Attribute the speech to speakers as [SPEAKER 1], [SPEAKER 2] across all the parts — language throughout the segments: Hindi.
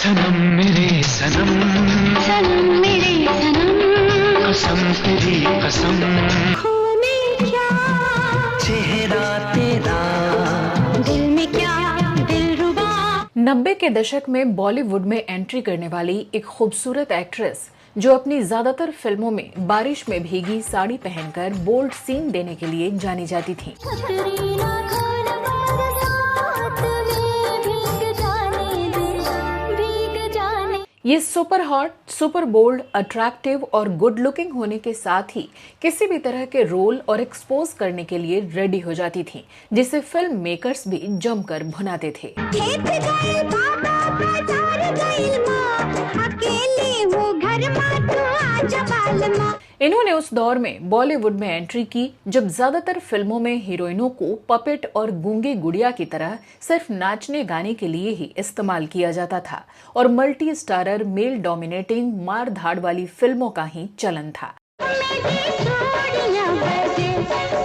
[SPEAKER 1] सनम मेरे सनम,
[SPEAKER 2] सनम मेरे सनम,
[SPEAKER 1] कसम तेरी कसम,
[SPEAKER 2] खूने क्या
[SPEAKER 1] चेहरा तेरा,
[SPEAKER 2] दिल में क्या दिलरुबा।
[SPEAKER 3] 90 के दशक में बॉलीवुड में एंट्री करने वाली एक खूबसूरत एक्ट्रेस जो अपनी ज्यादातर फिल्मों में बारिश में भीगी साड़ी पहनकर बोल्ड सीन देने के लिए जानी जाती थीं।
[SPEAKER 2] कतरीना खान बरसात में भीग जाने दे, भीग जाने।
[SPEAKER 3] ये super hot, super bold, attractive और गुड लुकिंग होने के साथ ही किसी भी तरह के रोल और एक्सपोज करने के लिए रेडी हो जाती थी, जिसे फिल्म मेकर्स भी जमकर भुनाते थे।
[SPEAKER 2] खेत गए बाबा बाजार गई माँ, अकेले वो घर माँ तू आजा बाल माँ।
[SPEAKER 3] इन्होंने उस दौर में बॉलीवुड में एंट्री की जब ज्यादातर फिल्मों में हीरोइनों को पपेट और गूंगी गुड़िया की तरह सिर्फ नाचने गाने के लिए ही इस्तेमाल किया जाता था और मल्टी स्टारर मेल डोमिनेटिंग मार धाड़ वाली फिल्मों का ही चलन था।
[SPEAKER 2] मेरी चूड़ियां बजे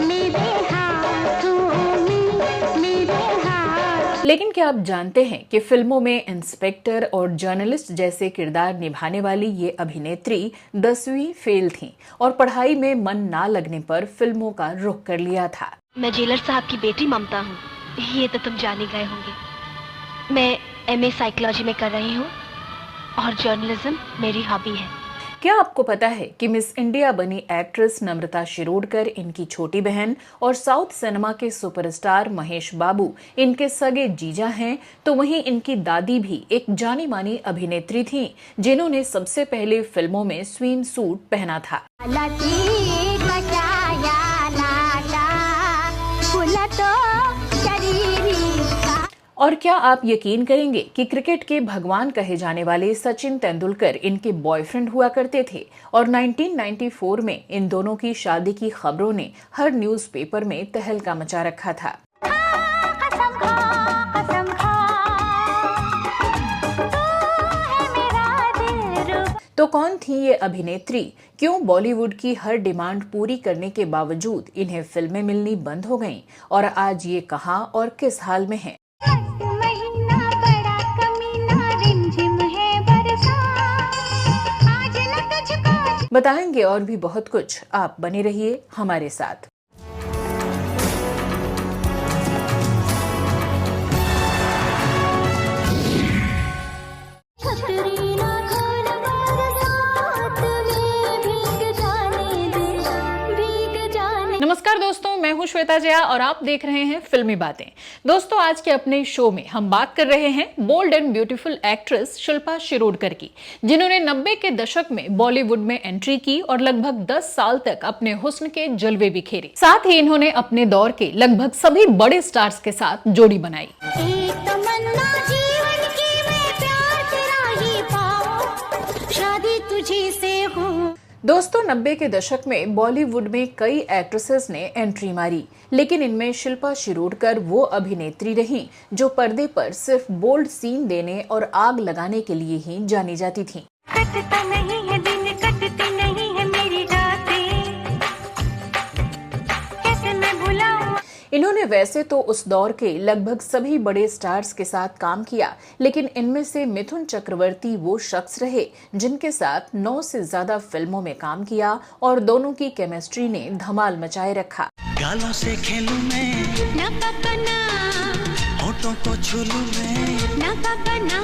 [SPEAKER 2] मेरे हाथों में, मेरे हाथ।
[SPEAKER 3] लेकिन क्या आप जानते हैं कि फिल्मों में इंस्पेक्टर और जर्नलिस्ट जैसे किरदार निभाने वाली ये अभिनेत्री 10वीं फेल थीं और पढ़ाई में मन ना लगने पर फिल्मों का रुख कर लिया था।
[SPEAKER 4] मैं जेलर साहब की बेटी ममता हूँ, ये तो तुम जान ही गए होंगे। मैं MA साइकोलॉजी में कर रही हूँ और जर्नलिज्म मेरी हॉबी है।
[SPEAKER 3] क्या आपको पता है कि मिस इंडिया बनी एक्ट्रेस नम्रता शिरोडकर इनकी छोटी बहन और साउथ सिनेमा के सुपरस्टार महेश बाबू इनके सगे जीजा हैं, तो वहीं इनकी दादी भी एक जानी मानी अभिनेत्री थीं, जिन्होंने सबसे पहले फिल्मों में स्विम सूट पहना था। और क्या आप यकीन करेंगे कि क्रिकेट के भगवान कहे जाने वाले सचिन तेंदुलकर इनके बॉयफ्रेंड हुआ करते थे और 1994 में इन दोनों की शादी की खबरों ने हर न्यूज़पेपर में तहलका मचा रखा था। तो कौन थी ये अभिनेत्री? क्यों बॉलीवुड की हर डिमांड पूरी करने के बावजूद इन्हें फिल्में मिलनी बंद हो गईं? और आज ये कहां और किस हाल में हैं?
[SPEAKER 2] महीना बड़ा कमीना, रिमझिम है बरसात, आज न तुझको।
[SPEAKER 3] बताएंगे और भी बहुत कुछ, आप बने रहिए हमारे साथ।
[SPEAKER 2] कतरीना खान बरसात में भीग जाने दे, भीग जाने।
[SPEAKER 3] नमस्कार दोस्तों, मैं हूं श्वेता जया और आप देख रहे हैं फिल्मी बातें। दोस्तों, आज के अपने शो में हम बात कर रहे हैं bold and beautiful actress Shilpa Shirodkar की, जिन्होंने 90 के दशक में बॉलीवुड में एंट्री की और लगभग 10 साल तक अपने हुस्न के जलवे बिखेरे। साथ ही इन्होंने अपने दौर के लगभग सभी बड़े स्टार्स के साथ जोड़ी बनाई।
[SPEAKER 2] एक तमन्ना जीवन की, मैं प्यार तेरा ही पाऊं, शादी तुझी से हो।
[SPEAKER 3] दोस्तों, 90 के दशक में बॉलीवुड में कई एक्ट्रेसेस ने एंट्री मारी, लेकिन इनमें शिल्पा शिरोडकर वो अभिनेत्री रहीं जो पर्दे पर सिर्फ बोल्ड सीन देने और आग लगाने के लिए ही जानी जाती थीं।
[SPEAKER 2] कटता नहीं है दिन, कटती नहीं है मेरी रातें, कैसे मैं भुलाऊं।
[SPEAKER 3] इन्होंने वैसे तो उस दौर के लगभग सभी बड़े स्टार्स के साथ काम किया, लेकिन इनमें से मिथुन चक्रवर्ती वो शख्स रहे जिनके साथ 9 से ज्यादा फिल्मों में काम किया और दोनों की केमिस्ट्री ने धमाल मचाए रखा।
[SPEAKER 1] गालों से खेलूं मैं,
[SPEAKER 2] ना पापा ना,
[SPEAKER 1] होठों को छू लूं मैं,
[SPEAKER 2] ना पापा ना।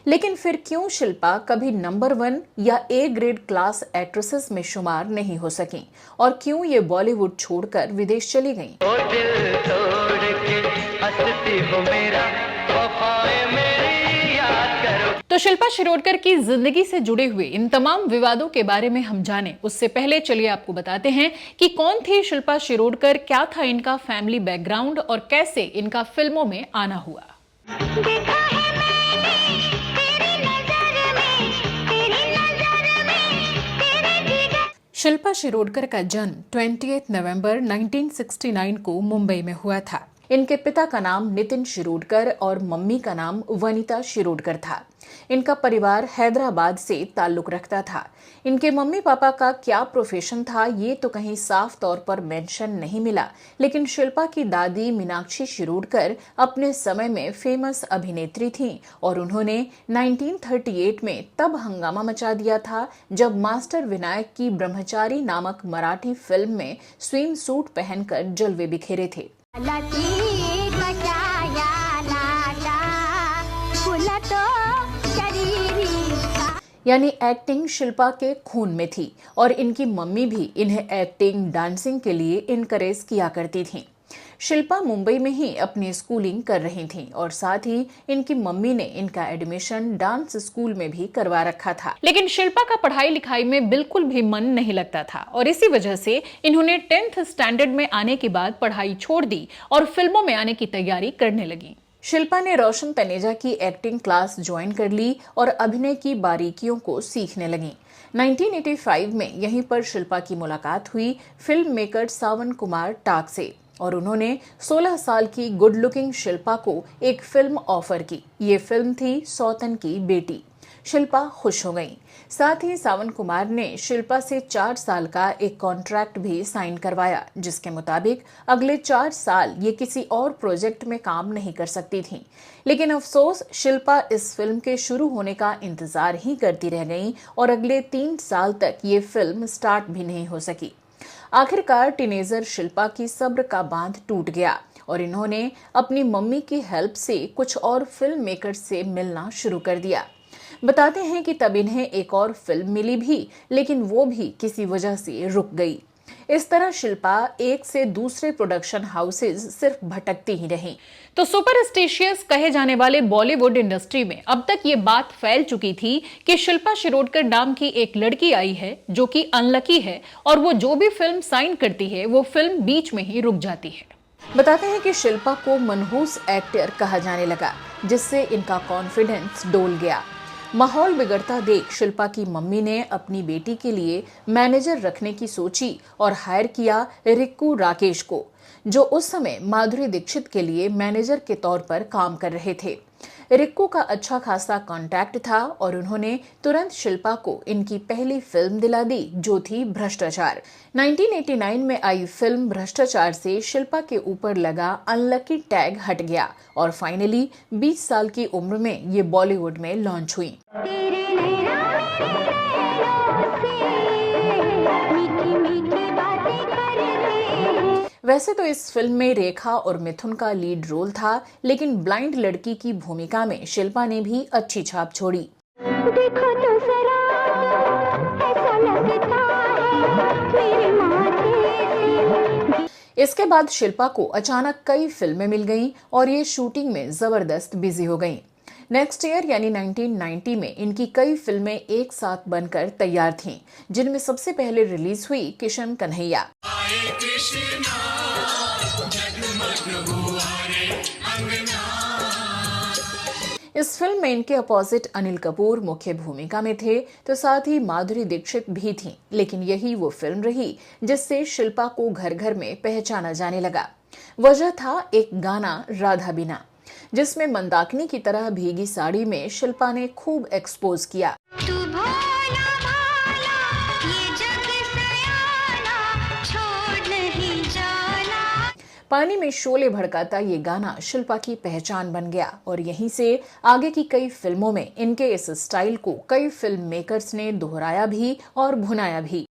[SPEAKER 3] लेकिन फिर क्यों शिल्पा कभी नंबर 1 या A ग्रेड क्लास एक्ट्रेसेस में शुमार नहीं हो सकीं और क्यों ये बॉलीवुड छोड़कर विदेश चली गईं?
[SPEAKER 1] ओ दिल तोड़ के हंसती हो मेरा, वफाएं मेरी याद करो।
[SPEAKER 3] तो शिल्पा शिरोडकर की जिंदगी से जुड़े हुए इन तमाम विवादों के बारे में हम जानें, उससे पहले चलिए आपको बताते हैं कि कौन थी शिल्पा शिरोडकर, क्या था इनका फैमिली बैकग्राउंड और कैसे इनका फिल्मों में आना हुआ।
[SPEAKER 2] देखा है मैंने तेरी नजर में, तेरी नजर में, तेरे जिगर।
[SPEAKER 3] शिल्पा शिरोडकर का जन्म 28 नवंबर 1969 को मुंबई में हुआ था। इनके पिता का नाम नितिन शिरोडकर और मम्मी का नाम वनिता शिरोडकर था। इनका परिवार हैदराबाद से ताल्लुक रखता था। इनके मम्मी पापा का क्या प्रोफेशन था ये तो कहीं साफ तौर पर मेंशन नहीं मिला, लेकिन शिल्पा की दादी मीनाक्षी शिरोडकर अपने समय में फेमस अभिनेत्री थीं और उन्होंने 1938 में तब हंगामा मचा दिया था जब मास्टर विनायक की ब्रह्मचारी नामक मराठी फिल्म में स्विम सूट पहनकर जलवे बिखेरे थे। यानी एक्टिंग शिल्पा के खून में थी और इनकी मम्मी भी इन्हें एक्टिंग, डांसिंग के लिए इनकरेज किया करती थीं। शिल्पा मुंबई में ही अपनी स्कूलिंग कर रही थीं और साथ ही इनकी मम्मी ने इनका एडमिशन डांस स्कूल में भी करवा रखा था। लेकिन शिल्पा का पढ़ाई लिखाई में बिल्कुल भी मन नहीं लगता था और इसी वजह से इन्होंने 10th स्टैंडर्ड में आने के बाद पढ़ाई छोड़ दी और फिल्मों में आने की तैयारी करने लगी। शिल्पा ने रोशन तनेजा की एक्टिंग क्लास ज्वाइन कर ली और अभिनय की बारीकियों को सीखने लगी। 1985 में यहीं पर शिल्पा की मुलाकात हुई फिल्म मेकर सावन कुमार टाक से और उन्होंने 16 साल की गुड लुकिंग शिल्पा को एक फिल्म ऑफर की। ये फिल्म थी सौतन की बेटी। शिल्पा खुश हो गई। साथ ही सावन कुमार ने शिल्पा से 4 साल का एक कॉन्ट्रैक्ट भी साइन करवाया, जिसके मुताबिक अगले 4 साल ये किसी और प्रोजेक्ट में काम नहीं कर सकती थी। लेकिन अफसोस शिल्पा इस फिल्म के शुरू होने का इंतजार ही करती रह गई और अगले 3 साल तक ये फिल्म स्टार्ट भी नहीं हो सकी। आखिरकार टीनेजर शिल्पा की सब्र का बांध टूट गया और इन्होंने अपनी मम्मी की हेल्प से कुछ और फिल्म मेकर से मिलना शुरू कर दिया। बताते हैं कि तब इन्हें एक और फिल्म मिली भी, लेकिन वो भी किसी वजह से रुक गई। इस तरह शिल्पा एक से दूसरे प्रोडक्शन हाउसेज सिर्फ भटकती ही रहीं। तो सुपरस्टिशियस कहे जाने वाले बॉलीवुड इंडस्ट्री में अब तक ये बात फैल चुकी थी कि शिल्पा शिरोडकर नाम की एक लड़की आई है जो कि अनलकी है और वो जो भी फिल्म साइन करती है वो फिल्म बीच में ही रुक जाती है। बताते हैं कि शिल्पा को मनहूस एक्टर कहा जाने लगा, जिससे इनका कॉन्फिडेंस डोल गया। माहौल बिगड़ता देख शिल्पा की मम्मी ने अपनी बेटी के लिए मैनेजर रखने की सोची और हायर किया रिक्कू राकेश को, जो उस समय माधुरी दीक्षित के लिए मैनेजर के तौर पर काम कर रहे थे। रिक्कू का अच्छा खासा कांटेक्ट था और उन्होंने तुरंत शिल्पा को इनकी पहली फिल्म दिला दी, जो थी भ्रष्टाचार। 1989 में आई फिल्म भ्रष्टाचार से शिल्पा के ऊपर लगा अनलकी टैग हट गया और फाइनली 20 साल की उम्र में ये बॉलीवुड में लॉन्च हुई। वैसे तो इस फिल्म में रेखा और मिथुन का लीड रोल था, लेकिन ब्लाइंड लड़की की भूमिका में शिल्पा ने भी अच्छी छाप छोड़ी। देखो तो जरा, ऐसा लगता है मेरे माथे से। इसके बाद शिल्पा को अचानक कई फिल्में मिल गईं और ये शूटिंग में जबरदस्त बिजी हो गईं। नेक्स्ट ईयर यानी 1990 में इनकी कई फिल्में एक साथ बनकर तैयार थीं, जिनमें सबसे पहले रिलीज हुई किशन कन्हैया। इस फिल्म में इनके अपोजिट अनिल कपूर मुख्य भूमिका में थे, तो साथ ही माधुरी दीक्षित भी थीं, लेकिन यही वो फिल्म रही जिससे शिल्पा को घर घर में पहचाना जाने लगा। वजह था एक गाना राधा बिना, जिसमें मंदाकिनी की तरह भीगी साड़ी में शिल्पा ने खूब एक्सपोज किया। पानी में शोले भड़काता ये गाना शिल्पा की पहचान बन गया और यहीं से आगे की कई फिल्मों में इनके इस स्टाइल को कई फिल्म मेकर्स ने दोहराया भी और भुनाया भी।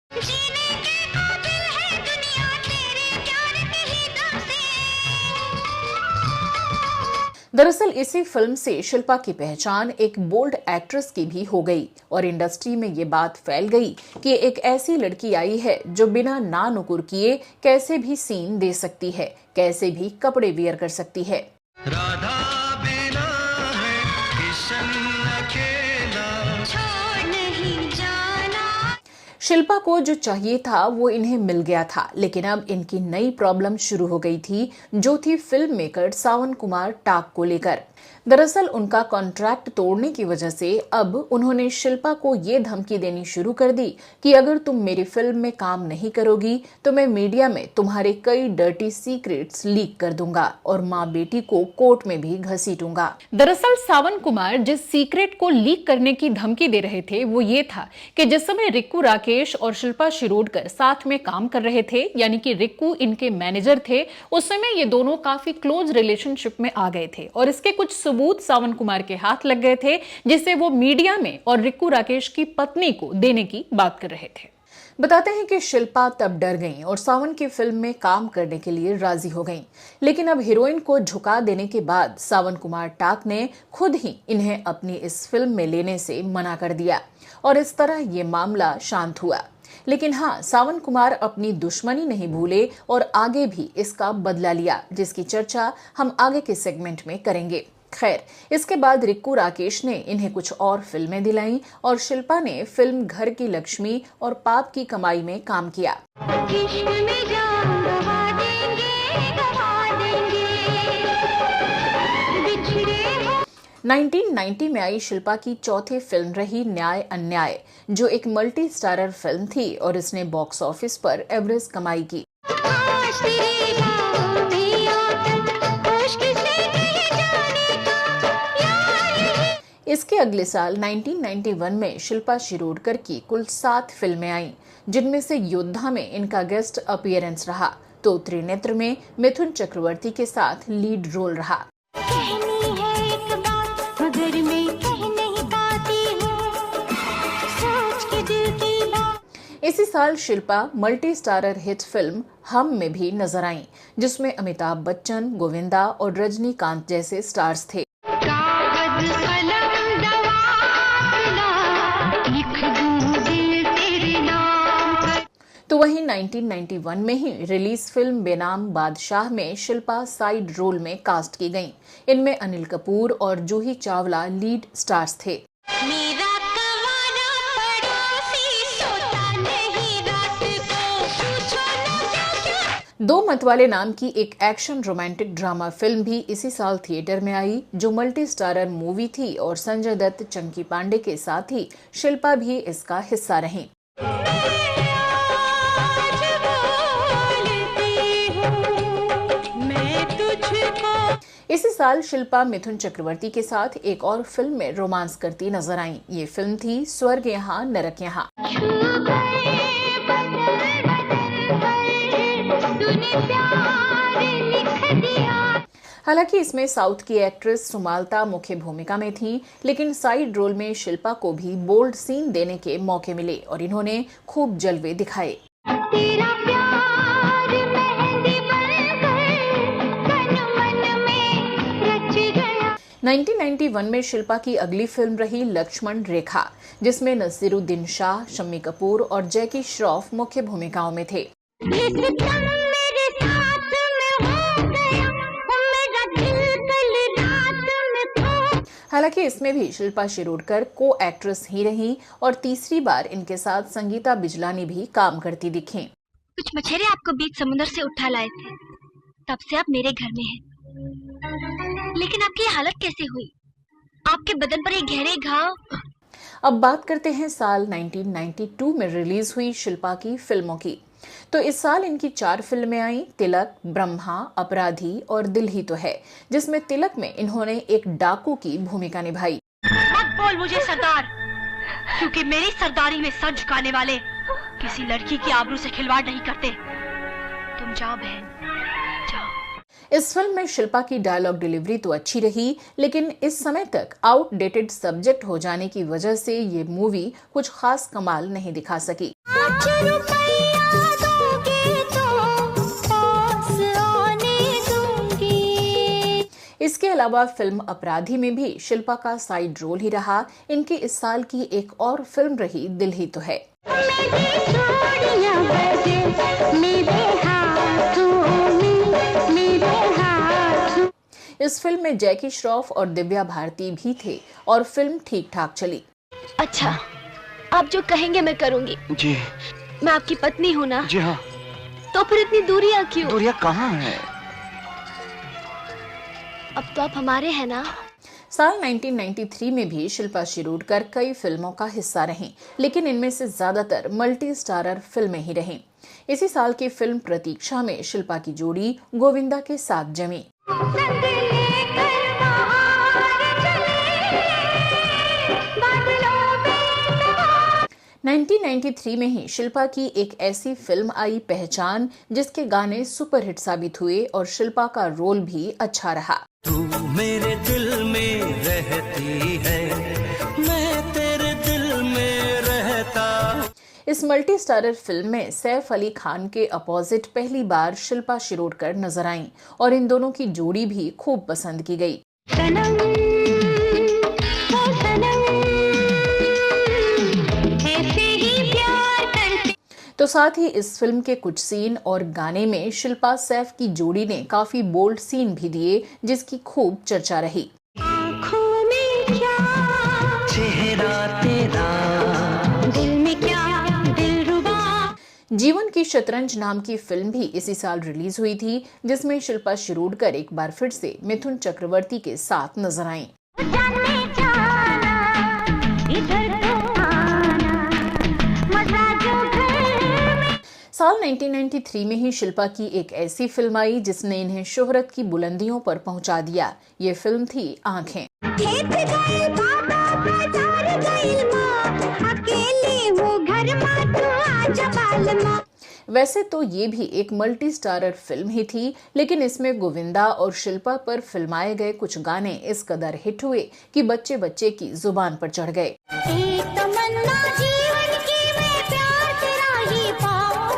[SPEAKER 3] दरअसल इसी फिल्म से शिल्पा की पहचान एक बोल्ड एक्ट्रेस की भी हो गई और इंडस्ट्री में ये बात फैल गई कि एक ऐसी लड़की आई है जो बिना ना नुकुर किए कैसे भी सीन दे सकती है, कैसे भी कपड़े वियर कर सकती है।
[SPEAKER 1] राधा बिना है किशन अकेला, छोड़ नहीं जाना।
[SPEAKER 3] शिल्पा को जो चाहिए था वो इन्हें मिल गया था, लेकिन अब इनकी नई प्रॉब्लम शुरू हो गई थी, जो थी फिल्म मेकर सावन कुमार टाक को लेकर। दरअसल उनका कॉन्ट्रैक्ट तोड़ने की वजह से अब उन्होंने शिल्पा को ये धमकी देनी शुरू कर दी कि अगर तुम मेरी फिल्म में काम नहीं करोगी तो मैं मीडिया में तुम्हारे कई डर्टी सीक्रेट्स लीक कर दूंगा और माँ बेटी को कोर्ट में भी घसीटूंगा। दरअसल सावन कुमार जिस सीक्रेट को लीक करने की धमकी दे रहे थे वो ये था कि जिस समय रिक्कू राकेश और शिल्पा शिरोडकर साथ में काम कर रहे थे, यानी कि रिक्कू इनके मैनेजर थे, उस समय ये दोनों काफी क्लोज रिलेशनशिप में आ गए थे और इसके कुछ सबूत सावन कुमार के हाथ लग गए थे, जिसे वो मीडिया में और रिक्कू राकेश की पत्नी को देने की बात कर रहे थे। बताते हैं कि शिल्पा तब डर गईं और सावन की फिल्म में काम करने के लिए राजी हो गईं। लेकिन अब हीरोइन को झुका देने के बाद सावन कुमार टाक ने खुद ही इन्हें अपनी इस फिल्म में लेने से मना कर दिया और इस तरह ये मामला शांत हुआ। लेकिन हाँ, सावन कुमार अपनी दुश्मनी नहीं भूले और आगे भी इसका बदला लिया, जिसकी चर्चा हम आगे के सेगमेंट में करेंगे। खैर, इसके बाद रिक्कू राकेश ने इन्हें कुछ और फिल्में दिलाईं और शिल्पा ने फिल्म घर की लक्ष्मी और पाप की कमाई में काम किया। 1990 में आई शिल्पा की चौथी फिल्म रही न्याय अन्याय, जो एक मल्टी स्टारर फिल्म थी और इसने बॉक्स ऑफिस पर एवरेज कमाई की। इसके अगले साल 1991 में शिल्पा शिरोडकर की कुल 7 फिल्में आईं, जिनमें से योद्धा में इनका गेस्ट अपीयरेंस रहा, तो त्रिनेत्र में मिथुन चक्रवर्ती के साथ लीड रोल रहा। इसी साल Shilpa multi starrer hit film हम में भी नजर आईं, जिसमें अमिताभ बच्चन, गोविंदा और रजनीकांत जैसे स्टार्स थे। तो वहीं 1991 में ही रिलीज फिल्म बेनाम बादशाह में शिल्पा साइड रोल में कास्ट की गईं। इनमें अनिल कपूर और जूही चावला लीड स्टार्स थे। दो मतवाले नाम की एक एक्शन रोमांटिक ड्रामा फिल्म भी इसी साल थिएटर में आई, जो मल्टी स्टारर मूवी थी और संजय दत्त, चंकी पांडे के साथ ही शिल्पा भी इसका हिस्सा रहीं। इसी साल शिल्पा मिथुन चक्रवर्ती के साथ एक और फिल्म में रोमांस करती नजर आईं। ये फिल्म थी स्वर्ग यहाँ नरक यहाँ। हालांकि इसमें साउथ की एक्ट्रेस सुमालता मुख्य भूमिका में थी, लेकिन साइड रोल में शिल्पा को भी बोल्ड सीन देने के मौके मिले और इन्होंने खूब जलवे दिखाए। 1991 में शिल्पा की अगली फिल्म रही लक्ष्मण रेखा, जिसमें नसीरुद्दीन शाह, शम्मी कपूर और जैकी श्रॉफ मुख्य भूमिकाओं में थे। हालांकि इसमें भी शिल्पा शिरोडकर को एक्ट्रेस ही रही और तीसरी बार इनके साथ संगीता बिजलानी भी काम करती दिखीं।
[SPEAKER 4] कुछ मछेरे आपको बीच समुद्र से उठा लाए थे, तब से आप मेरे घर में हैं। लेकिन आपकी ये हालत कैसे हुई? आपके बदन पर ये गहरे घाव।
[SPEAKER 3] अब बात करते हैं साल 1992 में रिलीज हुई शिल्पा की फिल्मों की। तो इस साल इनकी 4 फिल्में आई, तिलक, ब्रह्मा, अपराधी और दिल ही तो है, जिसमें तिलक में इन्होंने एक डाकू की भूमिका निभाई।
[SPEAKER 4] मत बोल मुझे सरदार, क्योंकि मेरी सरदारी में सर झुकाने वाले किसी लड़की की आबरू से खिलवाड़ नहीं करते। तुम जाओ बहन, जाओ।
[SPEAKER 3] इस फिल्म में शिल्पा की डायलॉग डिलीवरी तो अच्छी रही, लेकिन इस समय तक आउटडेटेड सब्जेक्ट हो जाने की वजह से ये मूवी कुछ खास कमाल नहीं दिखा सकी। इसके अलावा फिल्म अपराधी में भी शिल्पा का साइड रोल ही रहा। इनकी इस साल की एक और फिल्म रही दिल ही तो है। इस फिल्म में जैकी श्रॉफ और दिव्या भारती भी थे और फिल्म ठीक ठाक चली।
[SPEAKER 4] अच्छा, आप जो कहेंगे मैं करूंगी।
[SPEAKER 5] जी।
[SPEAKER 4] मैं आपकी पत्नी हूँ ना?
[SPEAKER 5] जी हाँ।
[SPEAKER 4] तो फिर इतनी दूरियां क्यों?
[SPEAKER 5] दूरियां कहाँ है?
[SPEAKER 4] अब तो आप हमारे हैं ना?
[SPEAKER 3] साल 1993 में भी शिल्पा शिरोडकर कई फिल्मों का हिस्सा रहीं, लेकिन इनमें से ज्यादातर मल्टी स्टारर फिल्में ही रहीं। इसी साल की फिल्म प्रतीक्षा में शिल्पा की जोड़ी गोविंदा के साथ जमी। 1993 में ही शिल्पा की एक ऐसी फिल्म आई पहचान, जिसके गाने सुपरहिट साबित हुए और शिल्पा का रोल भी अच्छा रहा।
[SPEAKER 1] तू मेरे दिल में रहती है, मैं तेरे दिल में रहता।
[SPEAKER 3] इस मल्टी स्टारर फिल्म में सैफ अली खान के अपोजिट पहली बार शिल्पा शिरोडकर नजर आईं और इन दोनों की जोड़ी भी खूब पसंद की गई। तो साथ ही इस फिल्म के कुछ सीन और गाने में शिल्पा सैफ की जोड़ी ने काफी बोल्ड सीन भी दिए, जिसकी खूब चर्चा रही।
[SPEAKER 2] आँखों में क्या
[SPEAKER 1] चेहरा तेरा,
[SPEAKER 2] दिल में क्या दिलरुबा।
[SPEAKER 3] जीवन की शतरंज नाम की फिल्म भी इसी साल रिलीज हुई थी, जिसमें शिल्पा शिरोडकर एक बार फिर से मिथुन चक्रवर्ती के साथ नजर आईं।
[SPEAKER 2] जाने जाना, इधर तो आना, मजा जो घर में।
[SPEAKER 3] साल 1993 में ही शिल्पा की एक ऐसी फिल्म आई जिसने इन्हें शोहरत की बुलंदियों पर पहुंचा दिया। ये फिल्म थी आंखें।
[SPEAKER 2] खेत गए बाबा बाजार गइल माँ, अकेले वो घर माँ तू आजा बाल माँ।
[SPEAKER 3] वैसे तो ये भी एक मल्टी स्टारर फिल्म ही थी, लेकिन इसमें गोविंदा और शिल्पा पर फिल्माए गए कुछ गाने इस कदर हिट हुए कि बच्चे बच्चे की जुबान पर चढ़ गए।
[SPEAKER 2] एक तमन्ना जीवन की मैं प्यार तेरा ही पाऊं,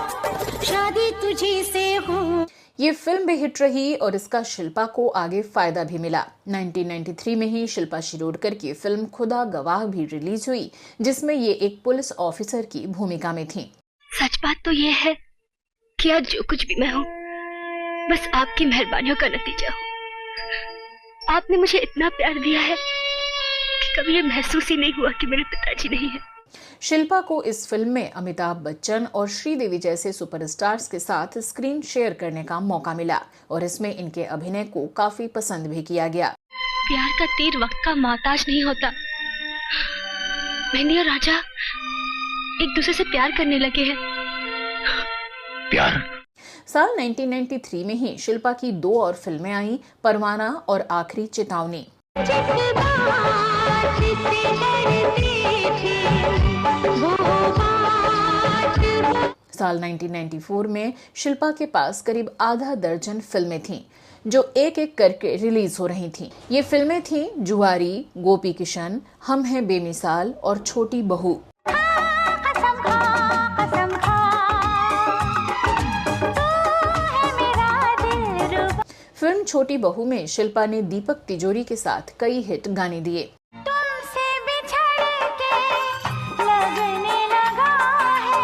[SPEAKER 2] शादी तुझी से हो।
[SPEAKER 3] ये फिल्म भी हिट रही और इसका शिल्पा को आगे फायदा भी मिला। 1993 में ही शिल्पा शिरोडकर की फिल्म खुदा गवाह भी रिलीज हुई, जिसमें ये एक पुलिस ऑफिसर की भूमिका में थी।
[SPEAKER 4] सच बात तो ये है कि आज जो कुछ भी मैं हूँ बस आपकी मेहरबानियों का नतीजा हूँ। आपने मुझे इतना प्यार दिया है कि कभी ये महसूस ही नहीं हुआ कि मेरे पिताजी नहीं है।
[SPEAKER 3] शिल्पा को इस फिल्म में अमिताभ बच्चन और श्रीदेवी जैसे सुपरस्टार्स के साथ स्क्रीन शेयर करने का मौका मिला और इसमें इनके अभिनय को काफी पसंद भी किया गया।
[SPEAKER 4] प्यार का तीर वक्त का मोहताज नहीं होता। मेहंदी और राजा एक दूसरे से प्यार करने लगे हैं।
[SPEAKER 1] प्यार।
[SPEAKER 3] साल 1993 में ही शिल्पा की 2 और फिल्में आई, परवाना और आखिरी चेतावनी।
[SPEAKER 2] जिस बात से डरती थी, वो बात।
[SPEAKER 3] साल 1994 में शिल्पा के पास करीब आधा दर्जन फिल्में थीं, जो एक एक करके रिलीज हो रही थीं। ये फिल्में थीं जुआरी, गोपी किशन, हम हैं बेमिसाल और छोटी बहू।
[SPEAKER 2] कसम खा, तू है मेरा दिलरुबा।
[SPEAKER 3] फिल्म छोटी बहू में शिल्पा ने दीपक तिजोरी के साथ कई हिट गाने दिए।
[SPEAKER 2] तुमसे बिछड़ के लगने लगा है,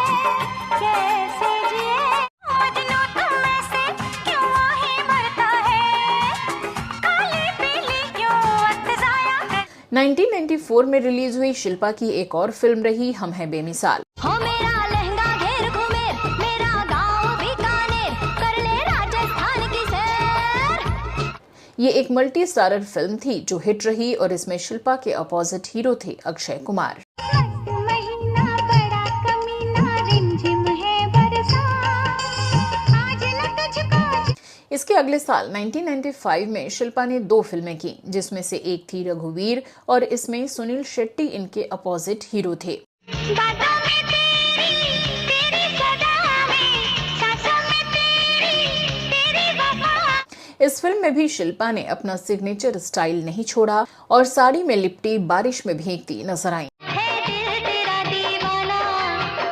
[SPEAKER 2] कैसे जिए मजनू तुम ऐसे क्यों ही मरता है, काली पीली क्यों वक्त जाया कर।
[SPEAKER 3] 1994 में रिलीज हुई शिल्पा की एक और फिल्म रही हम हैं बेमिसाल।
[SPEAKER 2] हो मेरा लहंगा घेर घूमेर, मेरा गाँव बीकानेर, कर ले राजस्थान की सैर।
[SPEAKER 3] ये एक मल्टी स्टारर फिल्म थी जो हिट रही और इसमें शिल्पा के अपोजिट हीरो थे अक्षय कुमार।
[SPEAKER 2] मस्त महीना बड़ा कमीना, रिमझिम है बरसात, आज न तुझको।
[SPEAKER 3] इसके अगले साल 1995 में शिल्पा ने 2 फिल्में की, जिसमें से एक थी रघुवीर और इसमें सुनील शेट्टी इनके अपोजिट हीरो थे।
[SPEAKER 2] बातों में तेरी सदा में, सांसों में तेरी वफा।
[SPEAKER 3] इस फिल्म में भी शिल्पा ने अपना सिग्नेचर स्टाइल नहीं छोड़ा और साड़ी में लिपटी बारिश में भीगती नजर आई।
[SPEAKER 2] है दिल तेरा दीवाना,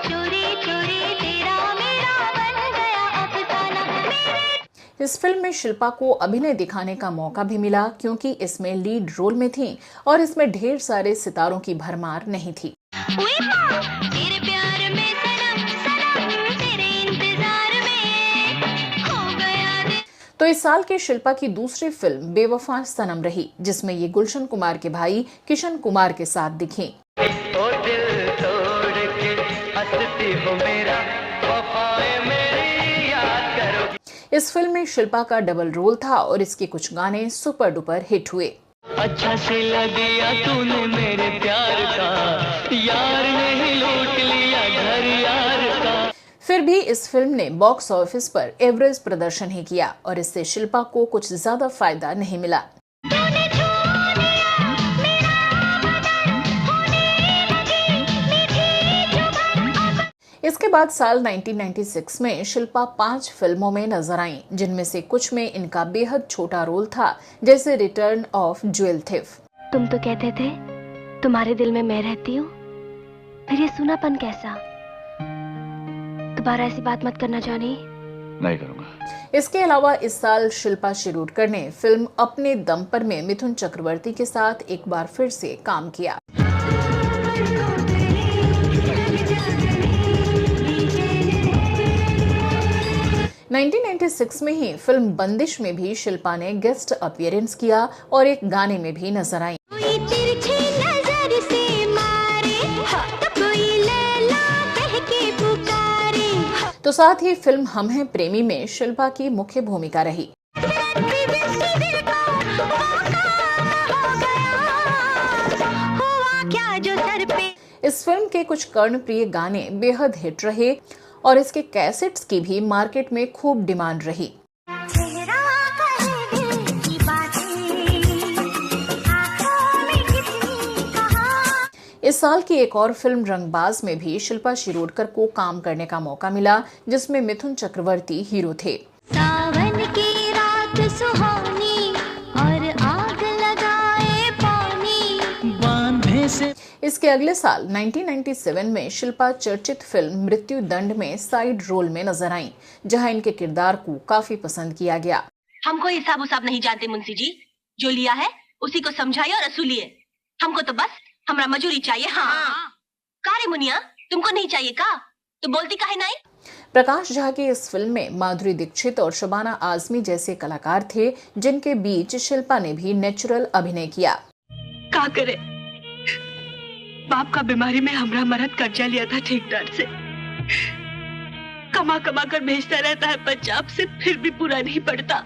[SPEAKER 2] चोरी चोरी तेरा मेरा बन गया अफसाना। मेरे
[SPEAKER 3] इस फिल्म में शिल्पा को अभिनय दिखाने का मौका भी मिला, क्योंकि इसमें लीड रोल में थी और इसमें ढेर सारे सितारों की भरमार नहीं थी।
[SPEAKER 2] ओए माँ, तेरे प्यार में सनम सनम, तेरे इंतजार में हो गया दिल।
[SPEAKER 3] तो इस साल के शिल्पा की दूसरी फिल्म बेवफा सनम रही, जिसमें ये गुलशन कुमार के भाई किशन कुमार के साथ दिखीं।
[SPEAKER 1] ओ दिल तोड़ के हंसती हो मेरा, वफाएं मेरी याद करो।
[SPEAKER 3] इस फिल्म में शिल्पा का डबल रोल था और इसके कुछ गाने सुपर डुपर हिट हुए।
[SPEAKER 1] अच्छा सिला दिया तूने मेरे प्यार का, यार ने ही लूट लिया घर यार का।
[SPEAKER 3] फिर भी इस फिल्म ने बॉक्स ऑफिस पर एवरेज प्रदर्शन ही किया और इससे शिल्पा को कुछ ज्यादा फायदा नहीं मिला। इसके बाद साल 1996 में शिल्पा 5 फिल्मों में नजर आईं, जिनमें से कुछ में इनका बेहद छोटा रोल था, जैसे रिटर्न ऑफ ज्वेल थिफ।
[SPEAKER 4] तुम तो कहते थे तुम्हारे दिल में मैं रहती हूँ, फिर ये सूनापन कैसा? दोबारा ऐसी बात मत करना जानी।
[SPEAKER 5] नहीं करूंगा।
[SPEAKER 3] इसके अलावा इस साल शिल्पा शिरोडकर ने फिल्म अपने दम पर में मिथुन चक्रवर्ती के साथ एक बार फिर से काम किया। 1996 में ही फिल्म बंदिश में भी शिल्पा ने गेस्ट अपीयरेंस किया और एक गाने में भी नजर आई। तो साथ ही फिल्म हम हैं प्रेमी में शिल्पा की मुख्य भूमिका रही। इस फिल्म के कुछ कर्णप्रिय गाने बेहद हिट रहे और इसके कैसेट्स की भी मार्केट में खूब डिमांड रही। इस साल की एक और फिल्म रंगबाज में भी शिल्पा शिरोडकर को काम करने का मौका मिला, जिसमें मिथुन चक्रवर्ती हीरो थे।
[SPEAKER 2] सावन की रात सुहानी और आग लगाए पानी बांधे से।
[SPEAKER 3] इसके अगले साल 1997 में शिल्पा चर्चित फिल्म मृत्यु दंड में साइड रोल में नजर आईं, जहां इनके किरदार को काफी पसंद किया गया।
[SPEAKER 6] हमको हिसाब उसाब नहीं जानते मुंशी जी, जो लिया है उसी को समझाइए और असूलिए। हमको तो बस हमरा मजूरी चाहिए। हाँ। कारे मुनिया, तुमको नहीं चाहिए का? तो बोलती काहे नहीं?
[SPEAKER 3] प्रकाश झा की इस फिल्म में माधुरी दीक्षित और शबाना आजमी जैसे कलाकार थे, जिनके बीच शिल्पा ने भी नेचुरल अभिनय किया।
[SPEAKER 6] का करे, बाप का बीमारी में हमरा मरद कर्जा लिया था ठेकेदार से, कमा कमा कर भेजता रहता है पंजाब से, फिर भी पूरा नहीं पड़ता।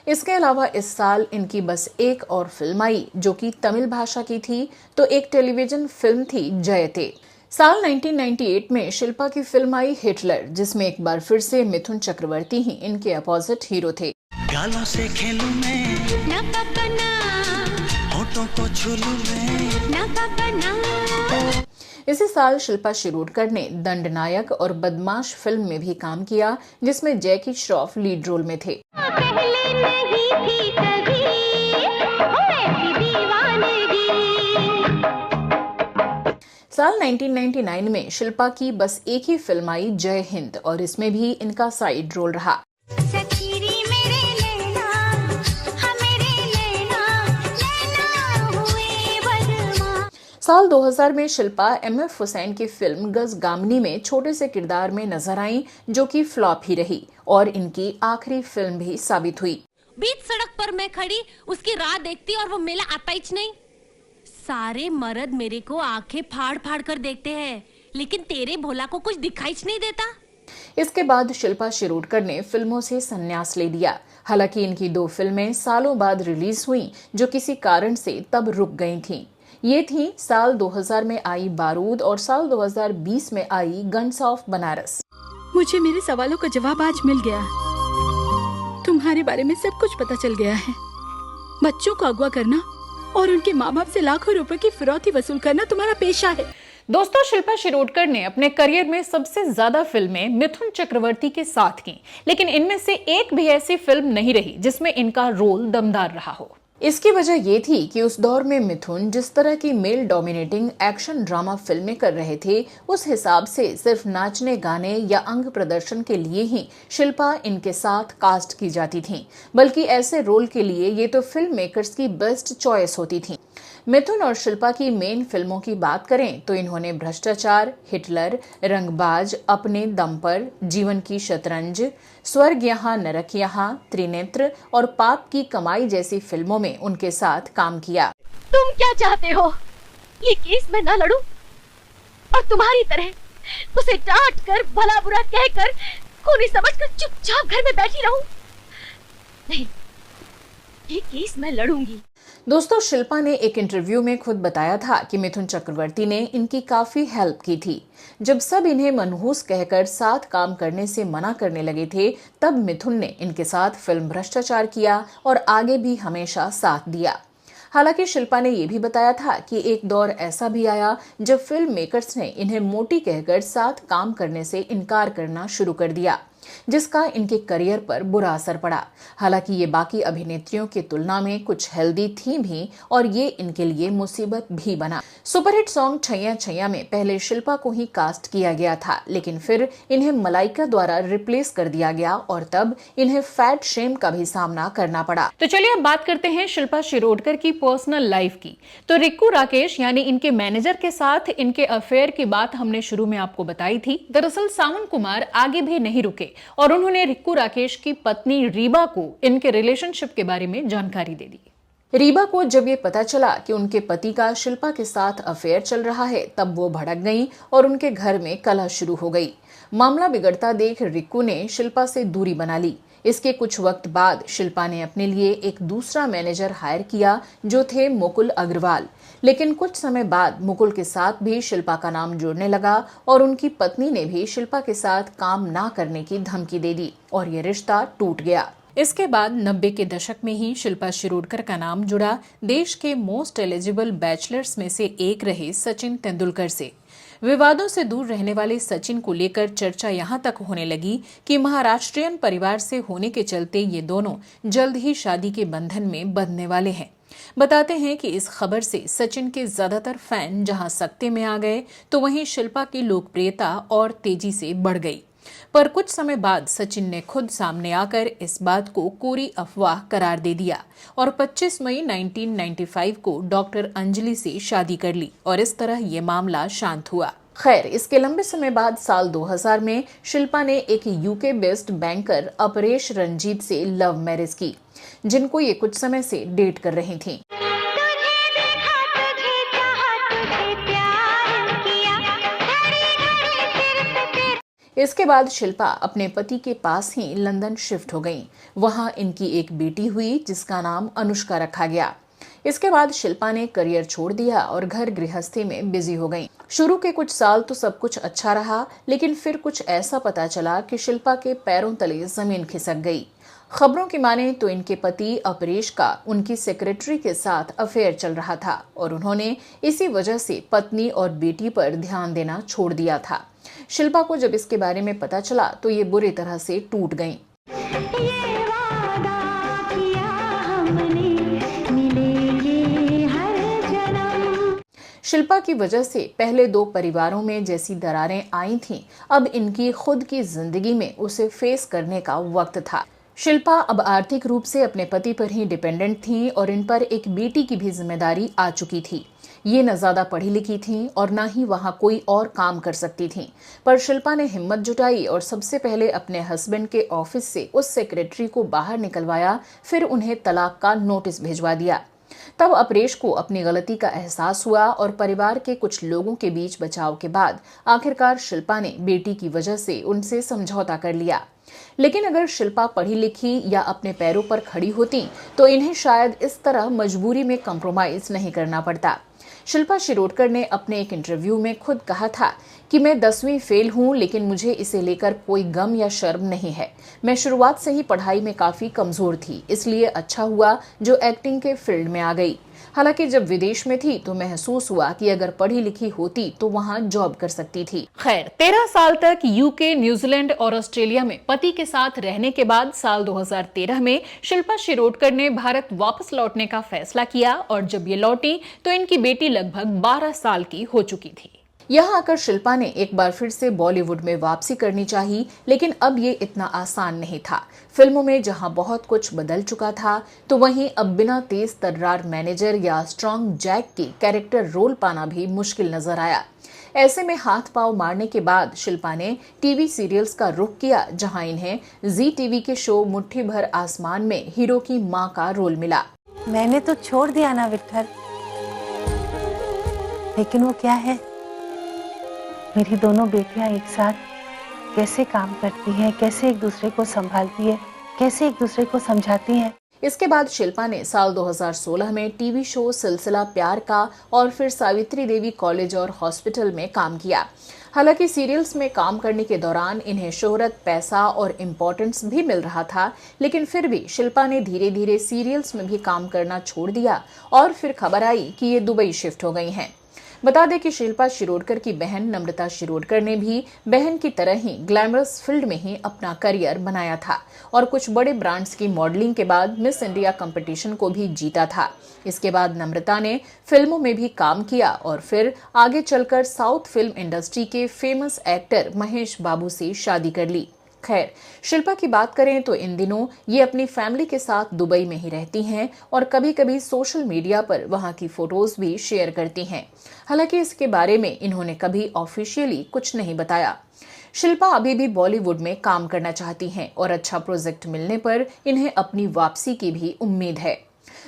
[SPEAKER 3] इसके अलावा इस साल इनकी बस एक और फिल्म आई, जो कि तमिल भाषा की थी, तो एक टेलीविजन फिल्म थी जयते। साल 1998 में शिल्पा की फिल्म आई हिटलर, जिसमें एक बार फिर से मिथुन चक्रवर्ती ही इनके अपोजिट हीरो थे।
[SPEAKER 1] गालों से खेलूं मैं,
[SPEAKER 2] ना पापा ना,
[SPEAKER 1] होठों को छू लूं मैं,
[SPEAKER 2] ना पापा ना।
[SPEAKER 3] इसी साल शिल्पा शिरोडकर ने दंडनायक और बदमाश फिल्म में भी काम किया, जिसमें जैकी श्रॉफ लीड रोल में थे।
[SPEAKER 2] पहले नहीं थी कभी ऐसी दीवानगी।
[SPEAKER 3] साल 1999 में शिल्पा की बस एक ही फिल्म आई जय हिंद, और इसमें भी इनका साइड रोल रहा।
[SPEAKER 2] सखीरी मेरे लेना, हाँ मेरे लेना, लेना हुए बदमा।
[SPEAKER 3] साल 2000 में शिल्पा एमएफ हुसैन की फिल्म गजगामनी में छोटे से किरदार में नजर आईं, जो कि फ्लॉप ही रही और इनकी आखिरी फिल्म भी साबित हुई।
[SPEAKER 7] बीच सड़क पर मैं खड़ी उसकी राह देखती और वो मेला आता ही नहीं। सारे मर्द मेरे को आंखें फाड़ फाड़ कर देखते हैं, लेकिन तेरे भोला को कुछ दिखाई नहीं देता।
[SPEAKER 3] इसके बाद शिल्पा शिरोडकर ने फिल्मों से संन्यास ले लिया। हालांकि इनकी 2 फिल्में सालों बाद रिलीज हुई, जो किसी कारण से तब रुक गई थीं। ये थी साल 2000 में आई बारूद और साल 2020 में आई गन्स ऑफ बनारस।
[SPEAKER 8] मुझे मेरे सवालों का जवाब आज मिल गया। तुम्हारे बारे में सब कुछ पता चल गया है। बच्चों को अगवा करना और उनके माँ बाप से लाखों रुपए की फिरौती वसूल करना तुम्हारा पेशा है।
[SPEAKER 3] दोस्तों, शिल्पा शिरोडकर ने अपने करियर में सबसे ज्यादा फिल्में मिथुन चक्रवर्ती के साथ की, लेकिन इनमें से एक भी ऐसी फिल्म नहीं रही जिसमें इनका रोल दमदार रहा हो। इसकी वजह ये थी कि उस दौर में मिथुन जिस तरह की मेल डोमिनेटिंग एक्शन ड्रामा फिल्में कर रहे थे, उस हिसाब से सिर्फ नाचने गाने या अंग प्रदर्शन के लिए ही शिल्पा इनके साथ कास्ट की जाती थी, बल्कि ऐसे रोल के लिए ये तो फिल्म मेकर्स की बेस्ट चॉइस होती थी। मिथुन और शिल्पा की मेन फिल्मों की बात करें तो इन्होंने भ्रष्टाचार, हिटलर, रंगबाज, अपने दम पर, जीवन की शतरंज, स्वर्ग यहाँ नरक यहाँ, त्रिनेत्र और पाप की कमाई जैसी फिल्मों में उनके साथ काम किया।
[SPEAKER 4] तुम क्या चाहते हो? ये केस मैं ना लड़ूं और तुम्हारी तरह उसे डांट कर भला बुरा कहकर खूनी समझकर चुपचाप घर में बैठी रहूं? नहीं, ये केस मैं लड़ूंगी।
[SPEAKER 3] दोस्तों, शिल्पा ने एक इंटरव्यू में खुद बताया था कि मिथुन चक्रवर्ती ने इनकी काफी हेल्प की थी। जब सब इन्हें मनहूस कहकर साथ काम करने से मना करने लगे थे, तब मिथुन ने इनके साथ फिल्म भ्रष्टाचार किया और आगे भी हमेशा साथ दिया। हालांकि शिल्पा ने यह भी बताया था कि एक दौर ऐसा भी आया जब फिल्म मेकर्स ने इन्हें मोटी कहकर साथ काम करने से इनकार करना शुरू कर दिया, जिसका इनके करियर पर बुरा असर पड़ा। हालांकि ये बाकी अभिनेत्रियों की तुलना में कुछ हेल्दी थी भी और ये इनके लिए मुसीबत भी बना। सुपरहिट सॉन्ग छैया छैया में पहले शिल्पा को ही कास्ट किया गया था, लेकिन फिर इन्हें मलाइका द्वारा रिप्लेस कर दिया गया और तब इन्हें फैट शेम का भी सामना करना पड़ा। तो चलिए अब बात करते हैं शिल्पा शिरोडकर की पर्सनल लाइफ की। तो रिक्कू राकेश यानी इनके मैनेजर के साथ इनके अफेयर की बात हमने शुरू में आपको बताई थी। दरअसल सावन कुमार आगे भी नहीं रुके और उन्होंने रिक्कू राकेश की पत्नी रीबा को इनके रिलेशनशिप के बारे में जानकारी दे दी। रीबा को जब ये पता चला कि उनके पति का शिल्पा के साथ अफेयर चल रहा है, तब वो भड़क गई और उनके घर में कलह शुरू हो गई। मामला बिगड़ता देख रिक्कू ने शिल्पा से दूरी बना ली। इसके कुछ वक्त बाद शिल्पा ने अपने लिए एक दूसरा मैनेजर हायर किया जो थे मुकुल अग्रवाल। लेकिन कुछ समय बाद मुकुल के साथ भी शिल्पा का नाम जुड़ने लगा और उनकी पत्नी ने भी शिल्पा के साथ काम ना करने की धमकी दे दी और ये रिश्ता टूट गया। इसके बाद 90 के दशक में ही शिल्पा शिरोडकर का नाम जुड़ा देश के मोस्ट एलिजिबल बैचलर्स में से एक रहे सचिन तेंदुलकर से। विवादों से दूर रहने वाले सचिन को लेकर चर्चा यहां तक होने लगी कि महाराष्ट्रियन परिवार से होने के चलते ये दोनों जल्द ही शादी के बंधन में बंधने वाले हैं। बताते हैं कि इस खबर से सचिन के ज्यादातर फैन जहां सकते में आ गए, तो वहीं शिल्पा की लोकप्रियता और तेजी से बढ़ गई। पर कुछ समय बाद सचिन ने खुद सामने आकर इस बात को कोरी अफवाह करार दे दिया और 25 मई 1995 को डॉक्टर अंजलि से शादी कर ली और इस तरह ये मामला शांत हुआ। खैर, इसके लंबे समय बाद साल 2000 में शिल्पा ने एक UK based banker Aparesh Ranjit से लव मैरिज की, जिनको ये कुछ समय से डेट कर रही थीं। इसके बाद शिल्पा अपने पति के पास ही लंदन शिफ्ट हो गईं। वहां इनकी एक बेटी हुई जिसका नाम अनुष्का रखा गया। इसके बाद शिल्पा ने करियर छोड़ दिया और घर गृहस्थी में बिजी हो गईं। शुरू के कुछ साल तो सब कुछ अच्छा रहा, लेकिन फिर कुछ ऐसा पता चला कि शिल्पा के पैरों तले जमीन खिसक गई। खबरों की माने तो इनके पति अपरेश का उनकी सेक्रेटरी के साथ अफेयर चल रहा था और उन्होंने इसी वजह से पत्नी और बेटी पर ध्यान देना छोड़ दिया था। शिल्पा को जब इसके बारे में पता चला तो ये बुरी तरह से टूट गईं। शिल्पा की वजह से पहले दो परिवारों में जैसी दरारें आई थीं, अब इनकी खुद की जिंदगी में उसे फेस करने का वक्त था। शिल्पा अब आर्थिक रूप से अपने पति पर ही डिपेंडेंट थीं और इन पर एक बेटी की भी जिम्मेदारी आ चुकी थी। ये न ज्यादा पढ़ी लिखी थीं और न ही वहां कोई और काम कर सकती थीं, पर शिल्पा ने हिम्मत जुटाई और सबसे पहले अपने हस्बैंड के ऑफिस से उस सेक्रेटरी को बाहर निकलवाया, फिर उन्हें तलाक का नोटिस भिजवा दिया। तब अपरेश को अपनी गलती का एहसास हुआ और परिवार के कुछ लोगों के बीच बचाव के बाद आखिरकार शिल्पा ने बेटी की वजह से उनसे समझौता कर लिया। लेकिन अगर शिल्पा पढ़ी लिखी या अपने पैरों पर खड़ी होती तो इन्हें शायद इस तरह मजबूरी में कॉम्प्रोमाइज नहीं करना पड़ता। शिल्पा शिरोडकर ने अपने एक इंटरव्यू में खुद कहा था कि मैं 10वीं फेल हूं, लेकिन मुझे इसे लेकर कोई गम या शर्म नहीं है। मैं शुरुआत से ही पढ़ाई में काफी कमजोर थी, इसलिए अच्छा हुआ जो एक्टिंग के फील्ड में आ गई। हालांकि जब विदेश में थी तो महसूस हुआ कि अगर पढ़ी लिखी होती तो वहां जॉब कर सकती थी। खैर, 13 साल तक यूके, न्यूजीलैंड और ऑस्ट्रेलिया में पति के साथ रहने के बाद साल 2013 में शिल्पा शिरोडकर ने भारत वापस लौटने का फैसला किया और जब ये लौटी तो इनकी बेटी लगभग 12 साल की हो चुकी थी। यहाँ आकर शिल्पा ने एक बार फिर से बॉलीवुड में वापसी करनी चाहिए, लेकिन अब ये इतना आसान नहीं था। फिल्मों में जहाँ बहुत कुछ बदल चुका था, तो वहीं अब बिना तेज तर्रार मैनेजर या स्ट्रॉन्ग जैक की कैरेक्टर रोल पाना भी मुश्किल नजर आया। ऐसे में हाथ पांव मारने के बाद शिल्पा ने टीवी सीरियल्स का रुख किया, जहां इन्हें जी टीवी के शो मुट्ठी भर आसमान में हीरो की मां का रोल मिला।
[SPEAKER 9] मैंने तो छोड़ दिया ना विट्ठल, लेकिन वो क्या है, मेरी दोनों बेटियां एक साथ कैसे काम करती हैं, कैसे एक दूसरे को संभालती है, कैसे एक दूसरे को समझाती हैं।
[SPEAKER 3] इसके बाद शिल्पा ने साल 2016 में टीवी शो सिलसिला प्यार का और फिर सावित्री देवी कॉलेज और हॉस्पिटल में काम किया। हालांकि सीरियल्स में काम करने के दौरान इन्हें शोहरत, पैसा और इम्पोर्टेंस भी मिल रहा था, लेकिन फिर भी शिल्पा ने धीरे धीरे सीरियल्स में भी काम करना छोड़ दिया और फिर खबर आई कि ये दुबई शिफ्ट हो गई हैं। बता दें कि शिल्पा शिरोडकर की बहन नम्रता शिरोडकर ने भी बहन की तरह ही ग्लैमरस फील्ड में ही अपना करियर बनाया था और कुछ बड़े ब्रांड्स की मॉडलिंग के बाद मिस इंडिया कंपटीशन को भी जीता था। इसके बाद नम्रता ने फिल्मों में भी काम किया और फिर आगे चलकर साउथ फिल्म इंडस्ट्री के फेमस एक्टर महेश बाबू से शादी कर ली। खैर, शिल्पा की बात करें तो इन दिनों ये अपनी फैमिली के साथ दुबई में ही रहती हैं और कभी कभी सोशल मीडिया पर वहां की फोटोज भी शेयर करती हैं। हालांकि इसके बारे में इन्होंने कभी ऑफिशियली कुछ नहीं बताया। शिल्पा अभी भी बॉलीवुड में काम करना चाहती हैं और अच्छा प्रोजेक्ट मिलने पर इन्हें अपनी वापसी की भी उम्मीद है।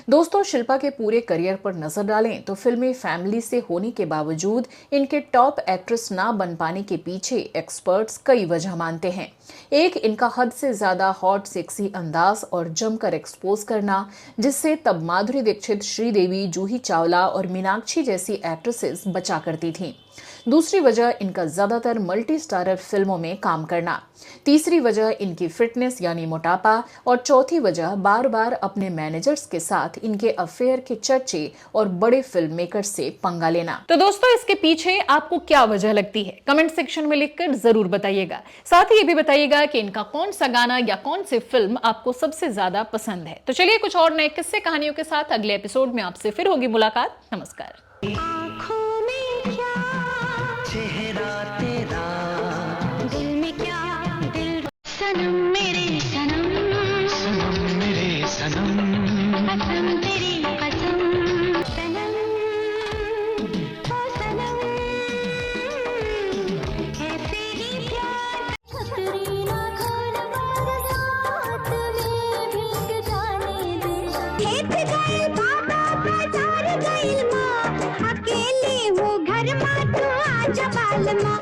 [SPEAKER 3] दोस्तों, शिल्पा के पूरे करियर पर नजर डालें तो फिल्मी फैमिली से होने के बावजूद इनके टॉप एक्ट्रेस ना बन पाने के पीछे एक्सपर्ट्स कई वजह मानते हैं। एक, इनका हद से ज्यादा हॉट सेक्सी अंदाज और जमकर एक्सपोज करना, जिससे तब माधुरी दीक्षित, श्रीदेवी, जूही चावला और मीनाक्षी जैसी एक्ट्रेसेस बचा करती थीं। दूसरी वजह, इनका ज्यादातर मल्टी स्टारर फिल्मों में काम करना। तीसरी वजह, इनकी फिटनेस यानी मोटापा। और चौथी वजह, बार बार अपने मैनेजर्स के साथ इनके अफेयर के चर्चे और बड़े फिल्म मेकर से पंगा लेना। तो दोस्तों, इसके पीछे आपको क्या वजह लगती है? कमेंट सेक्शन में लिखकर जरूर बताइएगा। साथ ही ये भी बताइएगा कि इनका कौन सा गाना या कौन सी फिल्म आपको सबसे ज्यादा पसंद है। तो चलिए कुछ और नए किस्से कहानियों के साथ अगले एपिसोड में आपसे फिर होगी मुलाकात। नमस्कार।
[SPEAKER 1] चेहरा तेरा,
[SPEAKER 2] दिल में क्या, दिल सनम मेरे सनम,
[SPEAKER 1] सनम मेरे सनम,
[SPEAKER 2] कसम तेरी कसम, सनम ओ सनम, कैसे ही प्यार, छतरी ना खोल बरसात में भीग जाने दे। खेत गए बाबा, बाजार गई माँ, अकेले वो घर माँ, तू आजा बाल माँ।